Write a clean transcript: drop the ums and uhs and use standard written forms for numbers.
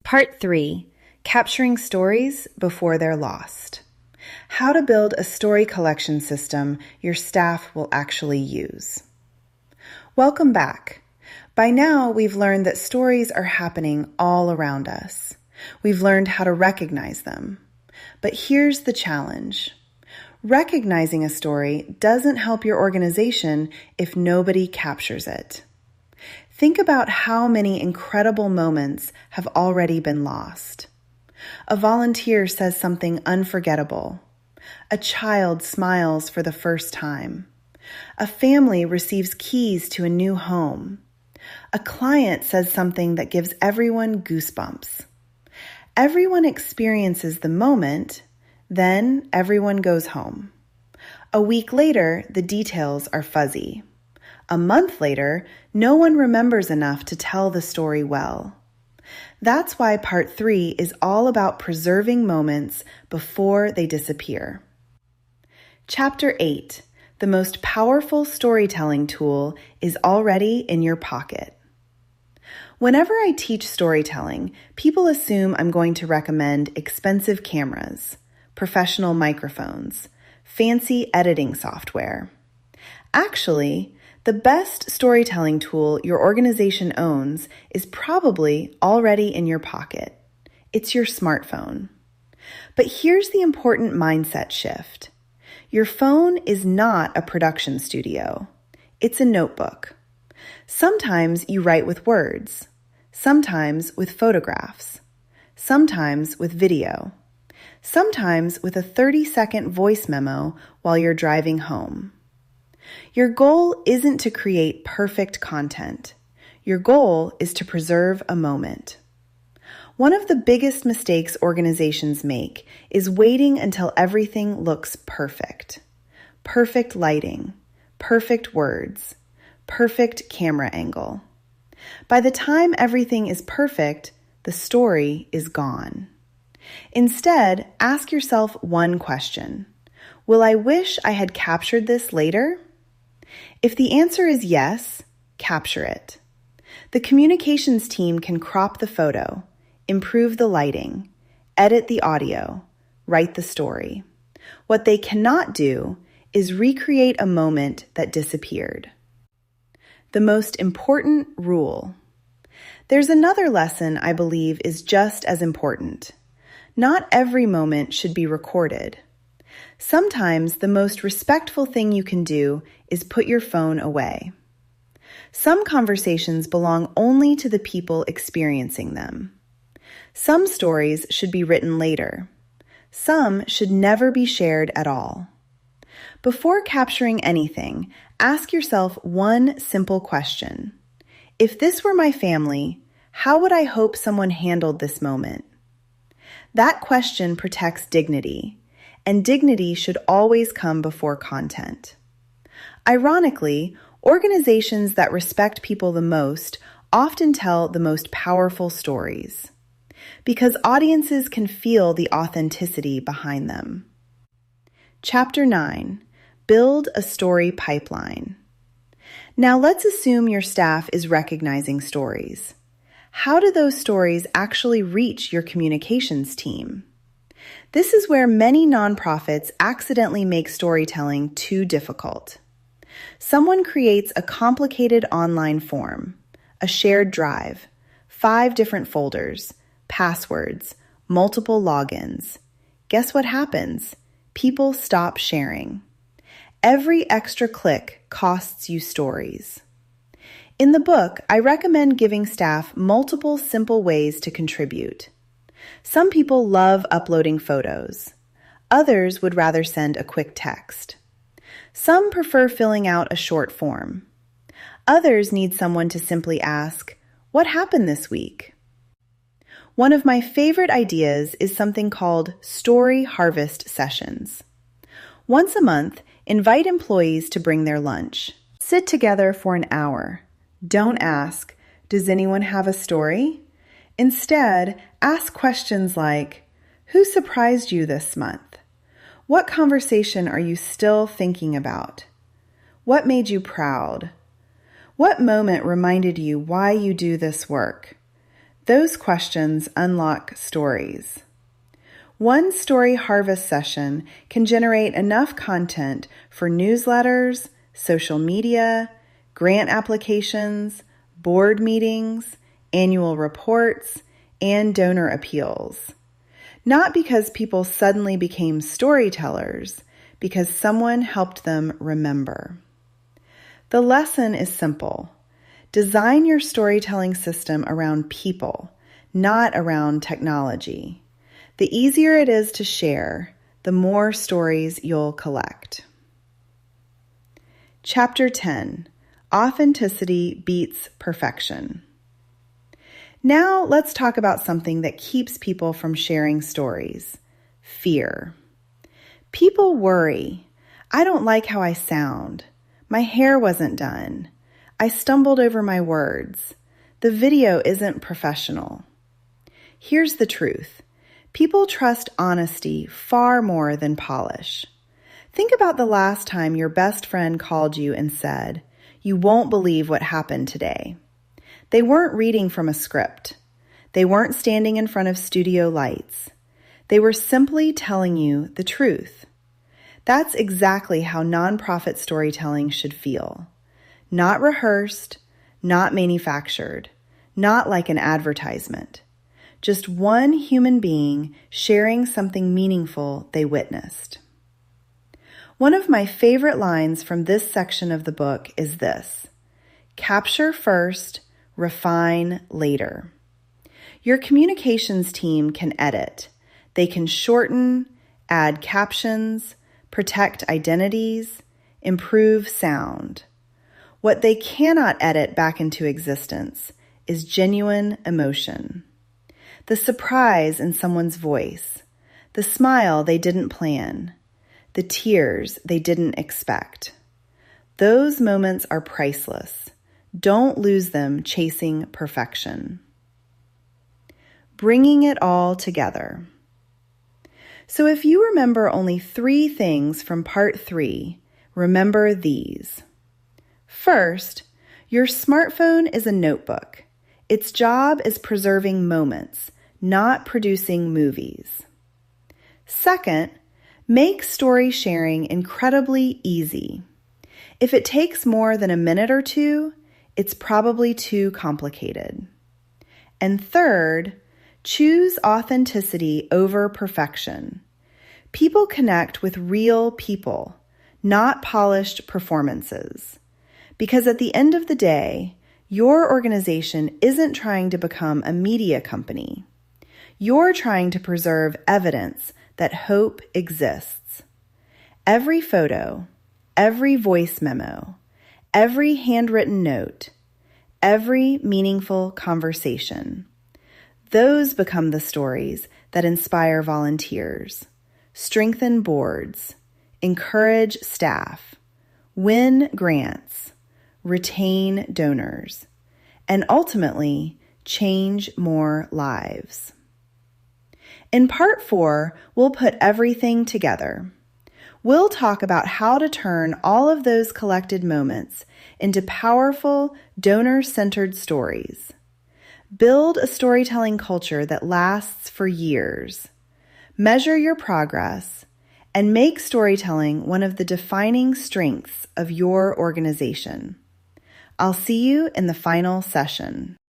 Part 3: Capturing Stories Before They're Lost. How to build a story collection system your staff will actually use. Welcome back. By now, we've learned that stories are happening all around us. We've learned how to recognize them. But here's the challenge. Recognizing a story doesn't help your organization if nobody captures it. Think about how many incredible moments have already been lost. A volunteer says something unforgettable. A child smiles for the first time. A family receives keys to a new home. A client says something that gives everyone goosebumps. Everyone experiences the moment, then everyone goes home. A week later, the details are fuzzy. A month later, no one remembers enough to tell the story well. That's why Part 3 is all about preserving moments before they disappear. Chapter 8, the most powerful storytelling tool, is already in your pocket. Whenever I teach storytelling, people assume I'm going to recommend expensive cameras, professional microphones, fancy editing software. Actually, the best storytelling tool your organization owns is probably already in your pocket. It's your smartphone. But here's the important mindset shift. Your phone is not a production studio. It's a notebook. Sometimes you write with words, sometimes with photographs, sometimes with video, sometimes with a 30-second voice memo while you're driving home. Your goal isn't to create perfect content. Your goal is to preserve a moment. One of the biggest mistakes organizations make is waiting until everything looks perfect. Perfect lighting, perfect words, perfect camera angle. By the time everything is perfect, the story is gone. Instead, ask yourself one question. Will I wish I had captured this later? If the answer is yes, capture it. The communications team can crop the photo, improve the lighting, edit the audio, write the story. What they cannot do is recreate a moment that disappeared. The most important rule. There's another lesson I believe is just as important. Not every moment should be recorded. Sometimes the most respectful thing you can do is put your phone away. Some conversations belong only to the people experiencing them. Some stories should be written later. Some should never be shared at all. Before capturing anything, ask yourself one simple question. If this were my family, how would I hope someone handled this moment? That question protects dignity. And dignity should always come before content. Ironically, organizations that respect people the most often tell the most powerful stories, because audiences can feel the authenticity behind them. Chapter 9, Build a Story Pipeline. Now let's assume your staff is recognizing stories. How do those stories actually reach your communications team? This is where many nonprofits accidentally make storytelling too difficult. Someone creates a complicated online form, a shared drive, 5 different folders, passwords, multiple logins. Guess what happens? People stop sharing. Every extra click costs you stories. In the book, I recommend giving staff multiple simple ways to contribute. Some people love uploading photos. Others would rather send a quick text. Some prefer filling out a short form. Others need someone to simply ask, "What happened this week?" One of my favorite ideas is something called Story Harvest Sessions. Once a month, invite employees to bring their lunch. Sit together for an hour. Don't ask, "Does anyone have a story?" Instead, ask questions like, who surprised you this month? What conversation are you still thinking about? What made you proud? What moment reminded you why you do this work? Those questions unlock stories. One story harvest session can generate enough content for newsletters, social media, grant applications, board meetings, annual reports, and donor appeals. Not because people suddenly became storytellers, because someone helped them remember. The lesson is simple. Design your storytelling system around people, not around technology. The easier it is to share, the more stories you'll collect. Chapter 10: Authenticity Beats Perfection. Now let's talk about something that keeps people from sharing stories: fear. People worry. I don't like how I sound. My hair wasn't done. I stumbled over my words. The video isn't professional. Here's the truth. People trust honesty far more than polish. Think about the last time your best friend called you and said, "You won't believe what happened today." They weren't reading from a script. They weren't standing in front of studio lights. They were simply telling you the truth. That's exactly how nonprofit storytelling should feel. Not rehearsed, not manufactured, not like an advertisement. Just one human being sharing something meaningful they witnessed. One of my favorite lines from this section of the book is this: capture first, refine later. Your communications team can edit. They can shorten, add captions, protect identities, improve sound. What they cannot edit back into existence is genuine emotion. The surprise in someone's voice, the smile they didn't plan, the tears they didn't expect. Those moments are priceless. Don't lose them chasing perfection. Bringing it all together. So if you remember only 3 things from part 3, remember these. First, your smartphone is a notebook. Its job is preserving moments, not producing movies. Second, make story sharing incredibly easy. If it takes more than a minute or 2, it's probably too complicated. And third, choose authenticity over perfection. People connect with real people, not polished performances. Because at the end of the day, your organization isn't trying to become a media company. You're trying to preserve evidence that hope exists. Every photo, every voice memo, every handwritten note, every meaningful conversation. Those become the stories that inspire volunteers, strengthen boards, encourage staff, win grants, retain donors, and ultimately change more lives. In part 4, we'll put everything together. We'll talk about how to turn all of those collected moments into powerful, donor-centered stories. Build a storytelling culture that lasts for years. Measure your progress and make storytelling one of the defining strengths of your organization. I'll see you in the final session.